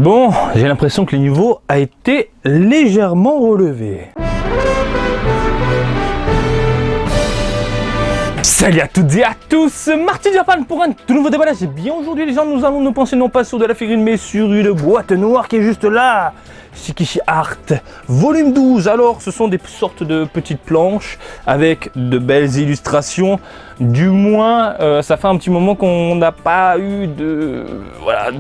Bon, j'ai l'impression que le niveau a été légèrement relevé. Salut à toutes et à tous, Marty Japan pour un tout nouveau déballage. Et bien aujourd'hui les gens, nous allons nous pencher non pas sur de la figurine mais sur une boîte noire qui est juste là. Shikishi Art volume 12. Alors ce sont des sortes de petites planches avec de belles illustrations. Du moins ça fait un petit moment qu'on n'a pas eu de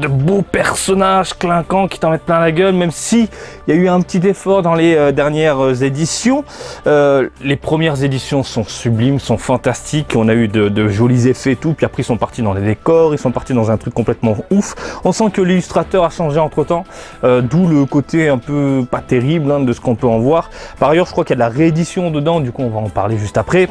beaux personnages clinquants qui t'en mettent plein la gueule, même si il y a eu un petit effort dans les dernières éditions. Les premières éditions sont sublimes, sont fantastiques, on a eu de jolis effets et tout, puis après ils sont partis dans les décors, ils sont partis dans un truc complètement ouf. On sent que l'illustrateur a changé entre temps, d'où le côté un peu pas terrible de ce qu'on peut en voir. Par ailleurs je crois qu'il y a de la réédition dedans, du coup on va en parler juste après.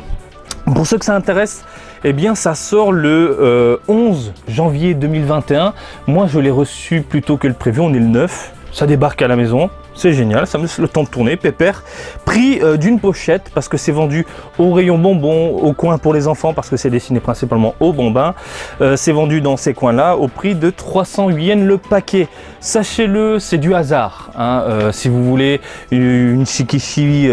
Pour ceux que ça intéresse, eh bien ça sort le 11 janvier 2021. Moi je l'ai reçu plus tôt que le prévu, on est le 9. Ça débarque à la maison, c'est génial, ça me laisse le temps de tourner, pépère. Prix d'une pochette, parce que c'est vendu au rayon bonbons, au coin pour les enfants, parce que c'est destiné principalement aux bonbons. C'est vendu dans ces coins-là, au prix de 308 yens le paquet. Sachez-le, c'est du hasard. Si vous voulez une Shikishi,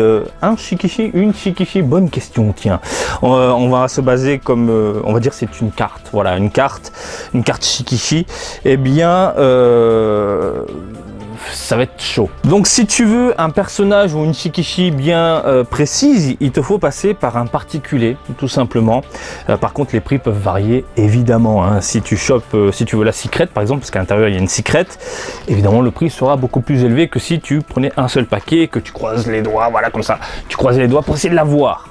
une Shikishi, bonne question, tiens. On va se baser comme, on va dire c'est une carte, voilà, une carte Shikishi. Eh bien, ça va être chaud. Donc si tu veux un personnage ou une Shikishi bien précise, il te faut passer par un particulier, tout simplement. Par contre les prix peuvent varier évidemment. Si tu chopes, si tu veux la secret par exemple, parce qu'à l'intérieur il y a une secret, évidemment le prix sera beaucoup plus élevé que si tu prenais un seul paquet, que tu croises les doigts, voilà comme ça. Tu croises les doigts pour essayer de l'avoir.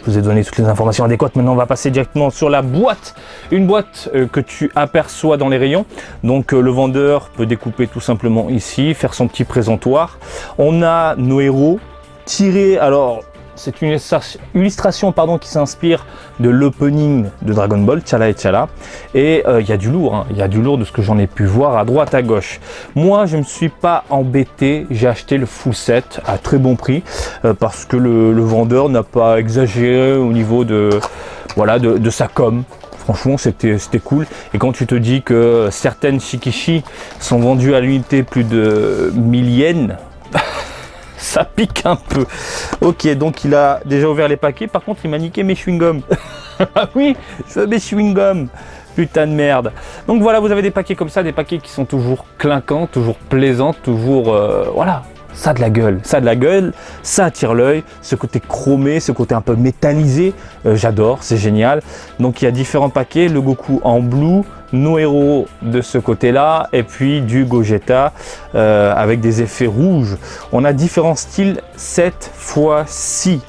Je vous ai donné toutes les informations adéquates. Maintenant, on va passer directement sur la boîte. Une boîte que tu aperçois dans les rayons. Donc, le vendeur peut découper tout simplement ici, faire son petit présentoir. On a nos héros tirés. Alors, c'est une illustration qui s'inspire de l'opening de Dragon Ball, T'Challa et T'Challa. Et il y a du lourd, il y a du lourd de ce que j'en ai pu voir à droite, à gauche. Moi, je ne me suis pas embêté, j'ai acheté le full set à très bon prix parce que le vendeur n'a pas exagéré au niveau de sa com. Franchement, c'était cool. Et quand tu te dis que certaines Shikishi sont vendues à l'unité plus de 1000 yens, ça pique un peu. Ok, donc il a déjà ouvert les paquets. Par contre, il m'a niqué mes chewing-gums. Ah oui, je veux mes chewing-gums. Putain de merde. Donc voilà, vous avez des paquets comme ça, des paquets qui sont toujours clinquants, toujours plaisants, toujours... voilà. Ça a de la gueule, ça attire l'œil, ce côté chromé, ce côté un peu métallisé, j'adore, c'est génial. Donc il y a différents paquets, le Goku en blue, nos héros de ce côté-là, et puis du Gogeta avec des effets rouges. On a différents styles cette fois-ci.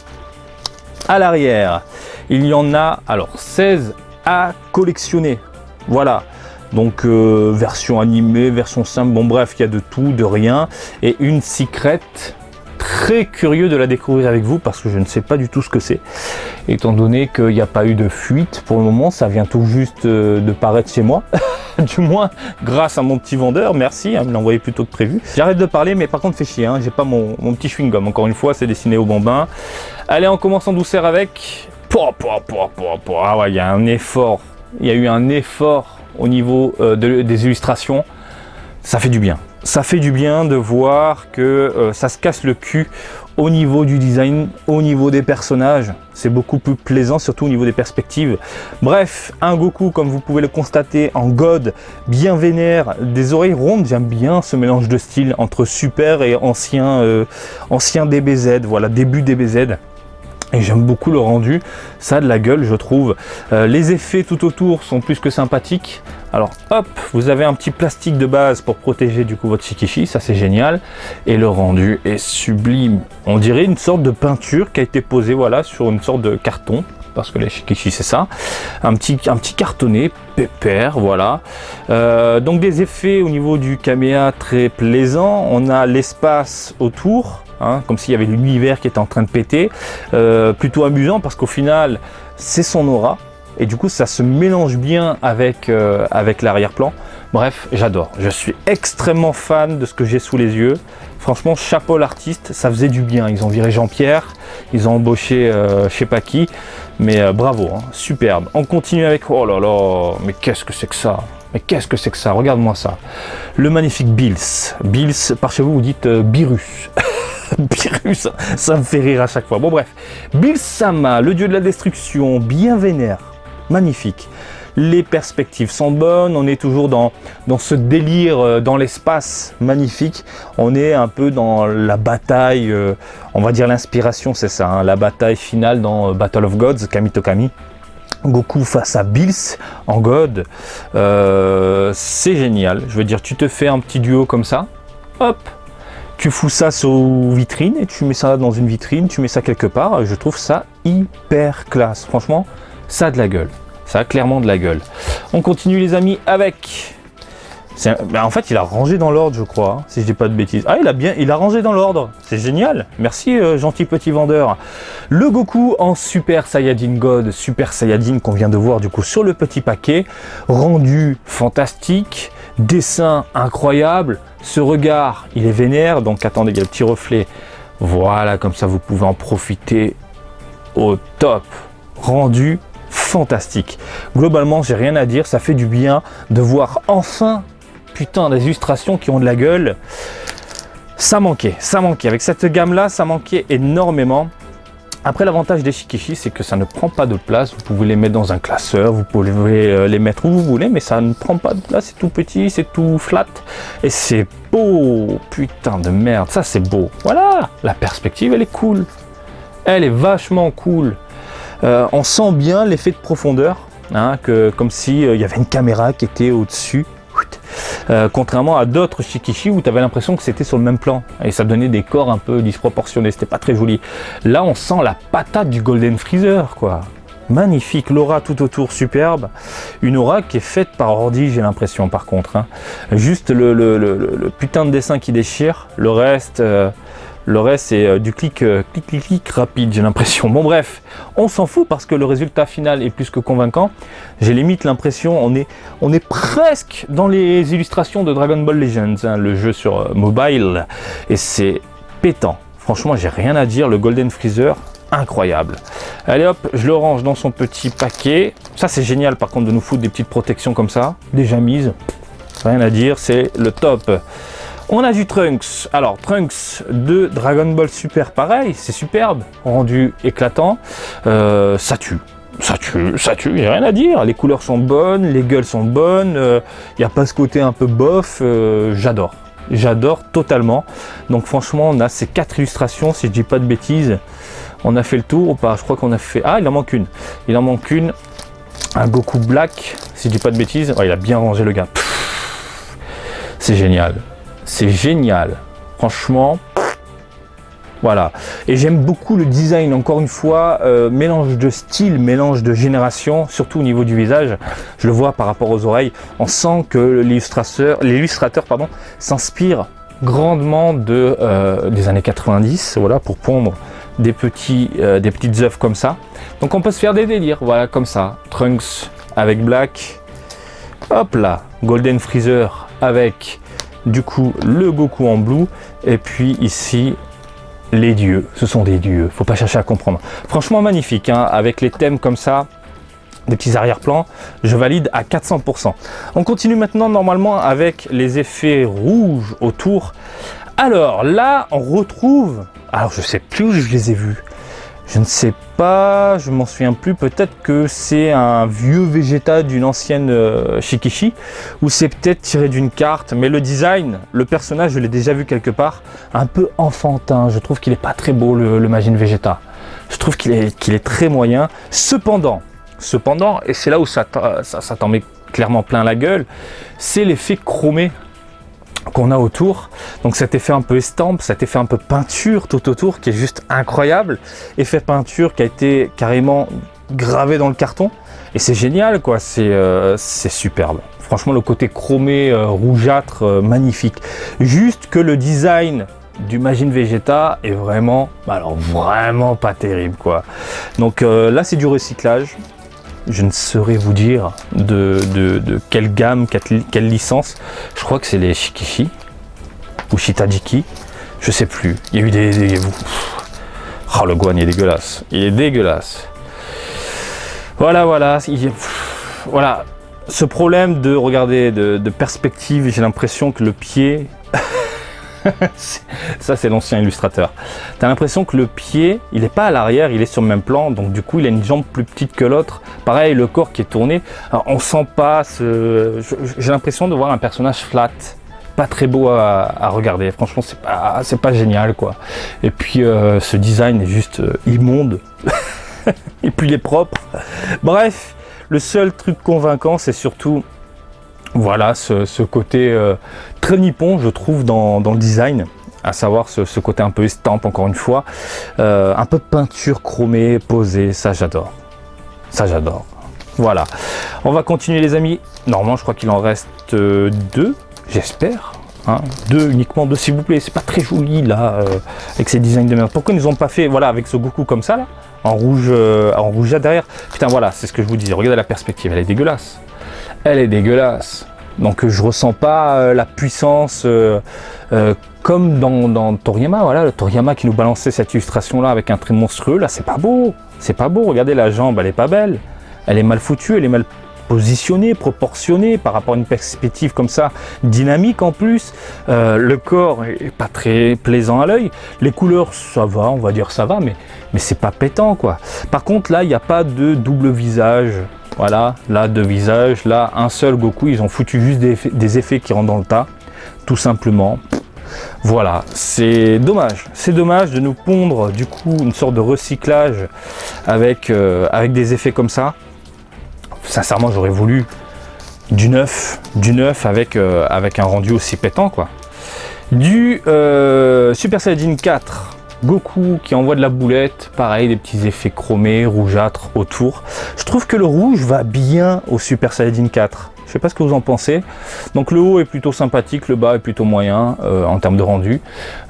À l'arrière, il y en a alors 16 à collectionner, voilà. Donc version animée, version simple, bon bref, il y a de tout, de rien. Et une secret, très curieux de la découvrir avec vous parce que je ne sais pas du tout ce que c'est. Étant donné qu'il n'y a pas eu de fuite pour le moment, ça vient tout juste de paraître chez moi. Du moins grâce à mon petit vendeur, merci, il me l'a envoyé plus tôt que prévu. J'arrête de parler mais par contre fait chier, j'ai pas mon petit chewing-gum, encore une fois c'est destiné aux bambins. Allez, on commence en douceur avec... Ah ouais, il y a un effort, il y a eu un effort au niveau des illustrations. Ça fait du bien. Ça fait du bien de voir que ça se casse le cul au niveau du design, au niveau des personnages. C'est beaucoup plus plaisant, surtout au niveau des perspectives. Bref, un Goku, comme vous pouvez le constater, en God, bien vénère, des oreilles rondes. J'aime bien ce mélange de style entre super et ancien DBZ. Voilà, début DBZ. Et j'aime beaucoup le rendu, ça a de la gueule je trouve. Les effets tout autour sont plus que sympathiques. Alors hop, vous avez un petit plastique de base pour protéger du coup votre Shikishi, ça c'est génial. Et le rendu est sublime. On dirait une sorte de peinture qui a été posée voilà, sur une sorte de carton. Parce que les Shikishi c'est ça. Un petit cartonné, pépère, voilà. Donc des effets au niveau du caméa très plaisant. On a l'espace autour. Comme s'il y avait l'univers qui était en train de péter, plutôt amusant parce qu'au final c'est son aura et du coup ça se mélange bien avec l'arrière-plan. Bref, j'adore, je suis extrêmement fan de ce que j'ai sous les yeux. Franchement, chapeau l'artiste, ça faisait du bien. Ils ont viré Jean-Pierre, ils ont embauché je sais pas qui, mais bravo, superbe. On continue avec, oh là là, mais qu'est-ce que c'est que ça? Mais qu'est-ce que c'est que ça? Regarde-moi ça. Le magnifique Bills. Bills, par chez vous, vous dites Birus. Birus, ça me fait rire à chaque fois. Bon bref. Bills Sama, le dieu de la destruction, bien vénère. Magnifique. Les perspectives sont bonnes, on est toujours dans ce délire dans l'espace magnifique. On est un peu dans la bataille, on va dire l'inspiration, c'est ça, hein, la bataille finale dans Battle of Gods, Kami to Kami. Goku face à Bills en God, c'est génial. Je veux dire, tu te fais un petit duo comme ça, hop, tu fous ça sous vitrine et tu mets ça dans une vitrine, tu mets ça quelque part. Je trouve ça hyper classe. Franchement, ça a de la gueule. Ça a clairement de la gueule. On continue les amis avec... en fait, il a rangé dans l'ordre, je crois, hein, si je dis pas de bêtises. Ah, il a rangé dans l'ordre. C'est génial. Merci, gentil petit vendeur. Le Goku en Super Saiyajin God, Super Saiyajin qu'on vient de voir du coup sur le petit paquet. Rendu fantastique. Dessin incroyable. Ce regard, il est vénère. Donc attendez, il y a le petit reflet. Voilà, comme ça, vous pouvez en profiter au top. Rendu fantastique. Globalement, j'ai rien à dire, ça fait du bien de voir enfin, putain, des illustrations qui ont de la gueule. Ça manquait. Avec cette gamme-là, ça manquait énormément. Après, l'avantage des Shikishi, c'est que ça ne prend pas de place. Vous pouvez les mettre dans un classeur, vous pouvez les mettre où vous voulez, mais ça ne prend pas de place. C'est tout petit, c'est tout flat. Et c'est beau. Putain de merde, ça c'est beau. Voilà, la perspective, elle est cool. Elle est vachement cool. On sent bien l'effet de profondeur, hein, comme si y avait une caméra qui était au-dessus, contrairement à d'autres Shikishi où tu avais l'impression que c'était sur le même plan et ça donnait des corps un peu disproportionnés, c'était pas très joli. Là on sent la patate du Golden Freezer, quoi. Magnifique, l'aura tout autour superbe, une aura qui est faite par ordi, j'ai l'impression par contre, hein. Juste le putain de dessin qui déchire, le reste c'est du clic rapide, j'ai l'impression. Bon bref, on s'en fout parce que le résultat final est plus que convaincant. J'ai limite l'impression, on est presque dans les illustrations de Dragon Ball Legends, hein, le jeu sur mobile, et c'est pétant. Franchement, j'ai rien à dire, le Golden Freezer, incroyable. Allez hop, je le range dans son petit paquet. Ça c'est génial par contre de nous foutre des petites protections comme ça, déjà mises. Rien à dire, c'est le top. On a du Trunks. Alors, Trunks de Dragon Ball Super, pareil, c'est superbe, rendu éclatant. Ça tue, j'ai rien à dire. Les couleurs sont bonnes, les gueules sont bonnes. Il n'y a pas ce côté un peu bof. J'adore totalement. Donc, franchement, on a ces 4 illustrations, si je dis pas de bêtises. On a fait le tour ou pas? Je crois qu'on a fait... Ah, il en manque une. Un Goku Black, si je dis pas de bêtises. Oh, il a bien rangé le gars. C'est génial. C'est génial, franchement, voilà. Et j'aime beaucoup le design, encore une fois, mélange de style, mélange de génération, surtout au niveau du visage. Je le vois par rapport aux oreilles. On sent que l'illustrateur s'inspire grandement des années 90, voilà, pour pondre des petites œuvres comme ça. Donc on peut se faire des délires, voilà, comme ça. Trunks avec Black, hop là, Golden Freezer avec... Du coup, le Goku en blue, et puis ici, les dieux. Ce sont des dieux, faut pas chercher à comprendre. Franchement magnifique, hein, avec les thèmes comme ça, des petits arrière-plans, je valide à 400%. On continue maintenant normalement avec les effets rouges autour. Alors là, on retrouve... Alors je sais plus où je les ai vus. Je ne sais pas, je m'en souviens plus, peut-être que c'est un vieux Vegeta d'une ancienne Shikishi, ou c'est peut-être tiré d'une carte, mais le design, le personnage, je l'ai déjà vu quelque part, un peu enfantin. Je trouve qu'il n'est pas très beau, le Majin Vegeta. Je trouve qu'il est très moyen. Cependant, et c'est là où ça t'en met clairement plein la gueule, c'est l'effet chromé qu'on a autour. Donc cet effet un peu estampe, cet effet un peu peinture tout autour qui est juste incroyable. Effet peinture qui a été carrément gravé dans le carton. Et c'est génial, quoi. C'est superbe. Franchement, le côté chromé, rougeâtre, magnifique. Juste que le design du Majin Vegeta est vraiment, alors vraiment pas terrible, quoi. Donc là, c'est du recyclage. Je ne saurais vous dire de quelle gamme, quelle licence. Je crois que c'est les Shikishi ou Shitajiki. Je sais plus. Il y a eu des... Oh, le Gohan, il est dégueulasse. Il est dégueulasse. Voilà. Voilà. ce problème de, regardez, de perspective, j'ai l'impression que le pied, ça c'est l'ancien illustrateur, tu as l'impression que le pied, il n'est pas à l'arrière, il est sur le même plan, donc du coup il a une jambe plus petite que l'autre, pareil le corps qui est tourné, alors, on sent pas j'ai l'impression de voir un personnage flat, pas très beau à regarder, franchement c'est pas génial quoi, et puis ce design est juste immonde, et puis il est propre, bref, le seul truc convaincant c'est surtout voilà ce côté très nippon je trouve dans le design, à savoir ce côté un peu estampe encore une fois, un peu de peinture chromée, posée, ça j'adore, voilà, on va continuer les amis, normalement je crois qu'il en reste 2, j'espère, hein, 2 uniquement, 2 s'il vous plaît, c'est pas très joli là, avec ces designs de merde, pourquoi ils nous ont pas fait, voilà, avec ce Goku comme ça là, en rouge là derrière, putain voilà, c'est ce que je vous disais, regardez la perspective, elle est dégueulasse. Elle est dégueulasse, donc je ressens pas la puissance comme dans Toriyama, voilà, le Toriyama qui nous balançait cette illustration là avec un trait monstrueux, là c'est pas beau, regardez la jambe, elle est pas belle, elle est mal foutue, elle est mal positionnée, proportionnée par rapport à une perspective comme ça, dynamique en plus, le corps est pas très plaisant à l'œil, les couleurs ça va, on va dire ça va, mais c'est pas pétant quoi. Par contre là il n'y a pas de double visage. Voilà, là 2 visages, là un seul Goku, ils ont foutu juste des effets qui rentrent dans le tas, tout simplement. Voilà, c'est dommage de nous pondre du coup une sorte de recyclage avec des effets comme ça. Sincèrement, j'aurais voulu du neuf avec un rendu aussi pétant quoi. Du Super Saiyajin 4. Goku qui envoie de la boulette, pareil, des petits effets chromés, rougeâtres autour. Je trouve que le rouge va bien au Super Saiyajin 4. Je sais pas ce que vous en pensez. Donc le haut est plutôt sympathique, le bas est plutôt moyen en termes de rendu.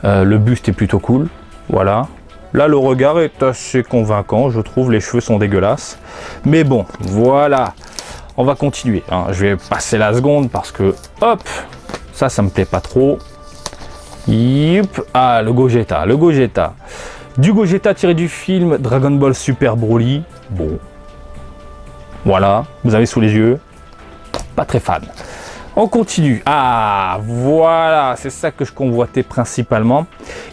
Le buste est plutôt cool, voilà. Là le regard est assez convaincant, je trouve, les cheveux sont dégueulasses. Mais bon, voilà. On va continuer, hein. Je vais passer la seconde parce que, hop, ça me plaît pas trop. Yep. Ah, le Gogeta. Du Gogeta tiré du film Dragon Ball Super Broly. Bon. Voilà, vous avez sous les yeux. Pas très fan. On continue. Ah, voilà, c'est ça que je convoitais principalement.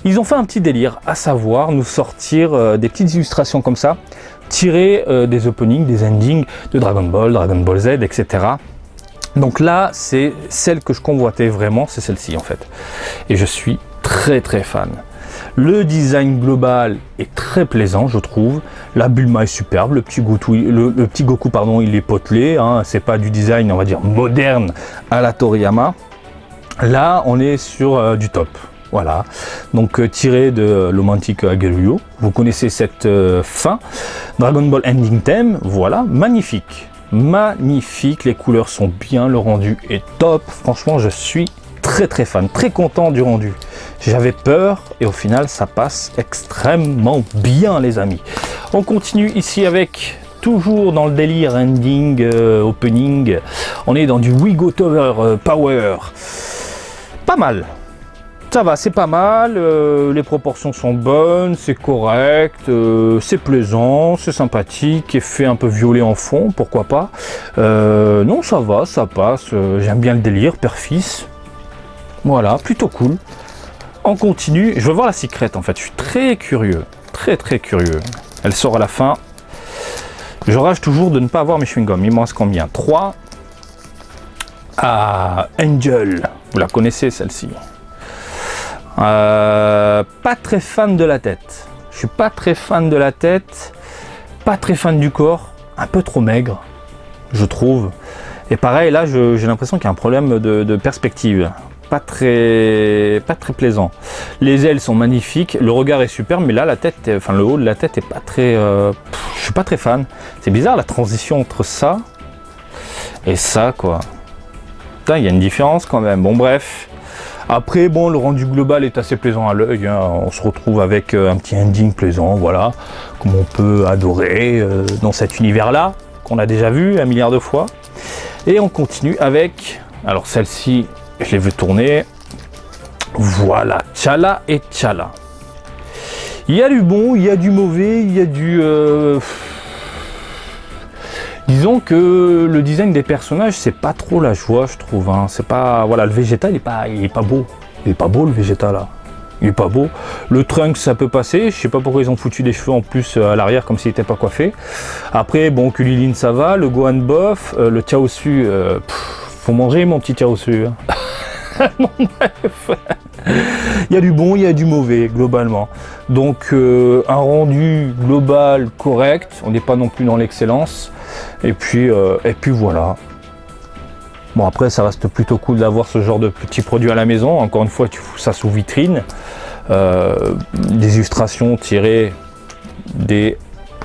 Ils ont fait un petit délire, à savoir nous sortir des petites illustrations comme ça, tirées des openings, des endings de Dragon Ball Z, etc. Donc là, c'est celle que je convoitais vraiment, c'est celle-ci en fait. Et je suis très fan. Le design global est très plaisant, je trouve. La Bulma est superbe, le petit Goku, pardon, il est potelé. Hein. C'est pas du design, on va dire, moderne à la Toriyama. Là, on est sur du top. Voilà, donc tiré de l'Omantic Ageruyo. Vous connaissez cette fin. Dragon Ball Ending Theme, voilà, magnifique. Les couleurs sont bien, le rendu est top, franchement je suis très fan, très content du rendu. J'avais peur et au final ça passe extrêmement bien les amis. On continue ici avec, toujours dans le délire ending, opening, on est dans du We Go Tower Power, pas mal. Ça va, c'est pas mal, les proportions sont bonnes, c'est correct, c'est plaisant, c'est sympathique, effet un peu violet en fond, pourquoi pas. Non, ça va, ça passe, j'aime bien le délire, père-fils. Voilà, plutôt cool. On continue, je veux voir la secret en fait, je suis très curieux, très curieux. Elle sort à la fin. Je rage toujours de ne pas avoir mes chewing-gums, il m'en reste combien? 3. Ah, Angel, vous la connaissez celle-ci. Pas très fan de la tête. Je suis pas très fan de la tête, pas très fan du corps, un peu trop maigre, je trouve. Et pareil, là, j'ai l'impression qu'il y a un problème de perspective. Pas très plaisant. Les ailes sont magnifiques, le regard est super, mais là, la tête, enfin le haut de la tête est pas très. Je suis pas très fan. C'est bizarre la transition entre ça et ça, quoi. Putain, il y a une différence quand même. Bon, bref. Après, bon, le rendu global est assez plaisant à l'œil. Hein. On se retrouve avec un petit ending plaisant, voilà, comme on peut adorer dans cet univers-là, qu'on a déjà vu 1 milliard de fois. Et on continue avec, alors celle-ci, je l'ai vu tourner. Voilà, T'Challa et T'Challa. Il y a du bon, il y a du mauvais, il y a du Disons que le design des personnages, c'est pas trop la joie, je trouve. Hein. C'est pas, voilà, le Vegeta, il est pas beau. Il est pas beau le Vegeta là. Il est pas beau. Le Trunks, ça peut passer. Je sais pas pourquoi ils ont foutu des cheveux en plus à l'arrière comme s'il était pas coiffé. Après, bon, Kulilin, ça va. Le Gohan bof. Le Chaozu, faut manger mon petit Chaozu. Bon, bref. Il y a du bon, il y a du mauvais, globalement. Donc, un rendu global correct. On n'est pas non plus dans l'excellence. Et puis voilà. Bon, après, ça reste plutôt cool d'avoir ce genre de petits produits à la maison. Encore une fois, tu fous ça sous vitrine. Des illustrations tirées des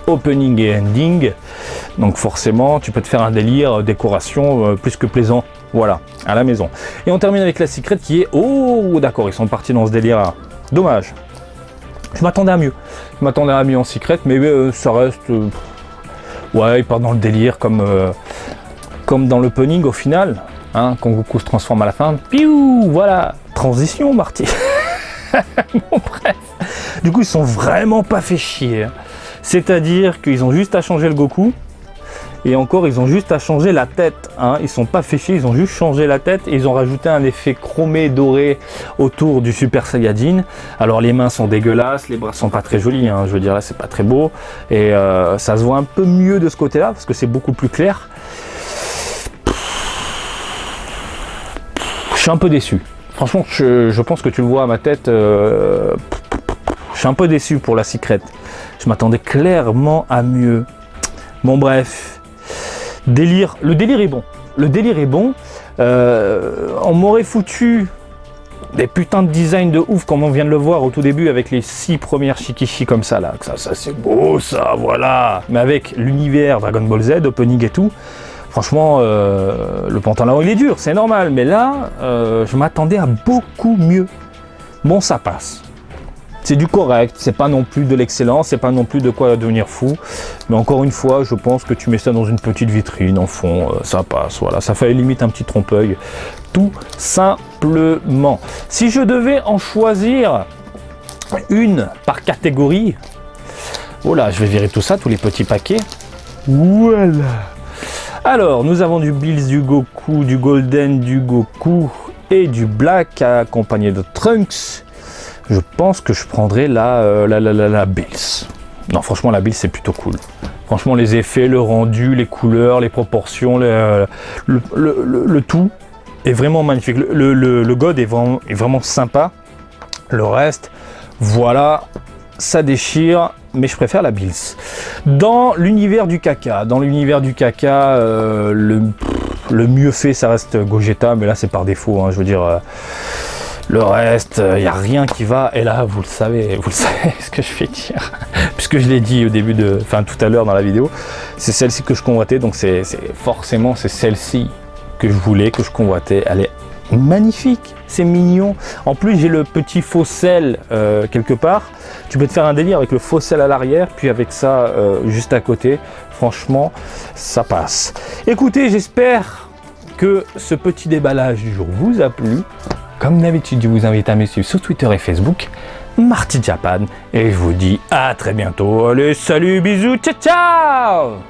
opening et ending. Donc forcément, tu peux te faire un délire décoration plus que plaisant. Voilà, à la maison. Et on termine avec la Secret qui est... Oh, d'accord, ils sont partis dans ce délire-là. Dommage. Je m'attendais à mieux. Je m'attendais à mieux en Secret, mais ça reste... ouais, ils partent dans le délire comme dans l'opening au final. Hein, quand Goku se transforme à la fin. Piou, voilà. Transition, Marty. Bon, bref. Du coup, ils sont vraiment pas fait chier. Hein. C'est-à-dire qu'ils ont juste à changer le Goku. Et encore, ils ont juste à changer la tête. Hein. Ils sont pas fait chier, ils ont juste changé la tête. Et ils ont rajouté un effet chromé doré autour du Super Saiyajin. Alors les mains sont dégueulasses, les bras sont pas très jolis. Hein. Je veux dire, là, c'est pas très beau. Et ça se voit un peu mieux de ce côté-là, parce que c'est beaucoup plus clair. Je suis un peu déçu. Franchement, je pense que tu le vois à ma tête. Je suis un peu déçu pour la Secret. Je m'attendais clairement à mieux. Bon, bref. Délire. Le délire est bon. Le délire est bon. On m'aurait foutu des putains de design de ouf, comme on vient de le voir au tout début avec les 6 premières Shikishi comme ça là. Ça c'est beau, ça, voilà. Mais avec l'univers Dragon Ball Z, opening et tout. Franchement, le pantalon il est dur, c'est normal, mais là, je m'attendais à beaucoup mieux. Bon, ça passe. C'est du correct, c'est pas non plus de l'excellence, c'est pas non plus de quoi devenir fou. Mais encore une fois, je pense que tu mets ça dans une petite vitrine, en fond, ça passe. Voilà, ça fait limite un petit trompe-l'œil, tout simplement. Si je devais en choisir une par catégorie, oh là, je vais virer tout ça, tous les petits paquets. Voilà. Alors, nous avons du Bills, du Goku, du Golden, du Goku et du Black accompagné de Trunks. Je pense que je prendrai la Bills. Non, franchement, la Bills, c'est plutôt cool. Franchement, les effets, le rendu, les couleurs, les proportions, le tout est vraiment magnifique. Le God est vraiment sympa. Le reste, voilà, ça déchire. Mais je préfère la Bills. Dans l'univers du caca, le mieux fait, ça reste Gogeta, mais là c'est par défaut, hein, je veux dire, le reste, il n'y a rien qui va, et là, vous le savez ce que je vais dire, puisque je l'ai dit au début tout à l'heure dans la vidéo, c'est celle-ci que je convoitais, donc c'est celle-ci que je voulais, que je convoitais, elle est magnifique, c'est mignon. En plus, j'ai le petit faux sel quelque part. Tu peux te faire un délire avec le faux sel à l'arrière, puis avec ça juste à côté. Franchement, ça passe. Écoutez, j'espère que ce petit déballage du jour vous a plu. Comme d'habitude, je vous invite à me suivre sur Twitter et Facebook, Marty Japan, et je vous dis à très bientôt. Allez, salut, bisous, ciao, ciao!